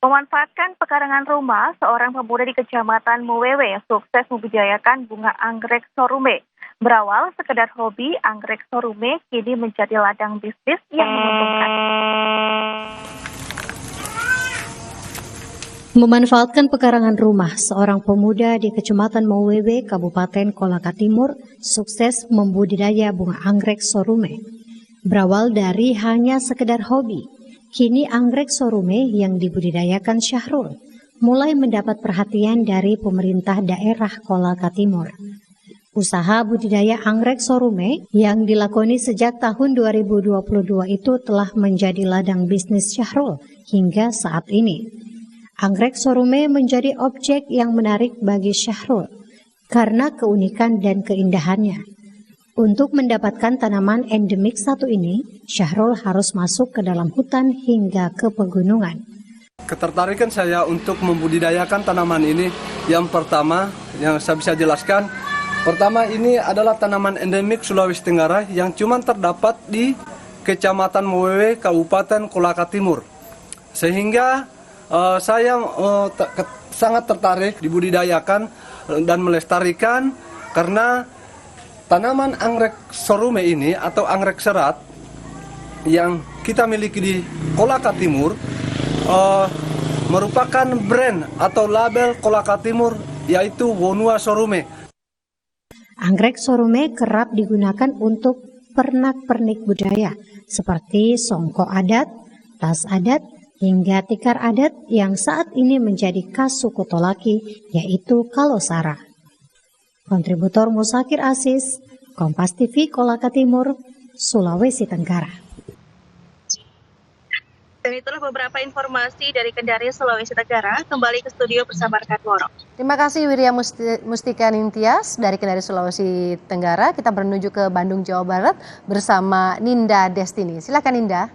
Memanfaatkan pekarangan rumah, seorang pemuda di Kecamatan Muwewe sukses membudidayakan bunga anggrek sorume. Berawal sekedar hobi, anggrek sorume kini menjadi ladang bisnis yang menguntungkan. Memanfaatkan pekarangan rumah, seorang pemuda di Kecamatan Muwewe, Kabupaten Kolaka Timur, sukses membudidaya bunga anggrek sorume. Berawal dari hanya sekedar hobi, kini anggrek sorume yang dibudidayakan Syahrul mulai mendapat perhatian dari pemerintah daerah Kolaka Timur. Usaha budidaya anggrek sorume yang dilakoni sejak tahun 2022 itu telah menjadi ladang bisnis Syahrul hingga saat ini. Anggrek sorume menjadi objek yang menarik bagi Syahrul karena keunikan dan keindahannya. Untuk mendapatkan tanaman endemik satu ini, Syahrul harus masuk ke dalam hutan hingga ke pegunungan. Ketertarikan saya untuk membudidayakan tanaman ini, yang pertama yang saya bisa jelaskan, pertama ini adalah tanaman endemik Sulawesi Tenggara yang cuma terdapat di Kecamatan Muwewe, Kabupaten Kolaka Timur. Sehingga saya sangat tertarik dibudidayakan dan melestarikan karena tanaman anggrek sorume ini atau anggrek serat yang kita miliki di Kolaka Timur merupakan brand atau label Kolaka Timur, yaitu Wonua Sorume. Anggrek sorume kerap digunakan untuk pernak-pernik budaya seperti songkok adat, tas adat, hingga tikar adat yang saat ini menjadi khas suku Tolaki, yaitu Kalosara. Kontributor Musakir Asis, Kompas TV Kolaka Timur, Sulawesi Tenggara. Dan itulah beberapa informasi dari Kendari, Sulawesi Tenggara. Kembali ke studio bersama rekan Woro. Terima kasih Wirya Mustika Nintias dari Kendari, Sulawesi Tenggara. Kita menuju ke Bandung, Jawa Barat bersama Ninda Destini. Silakan Ninda.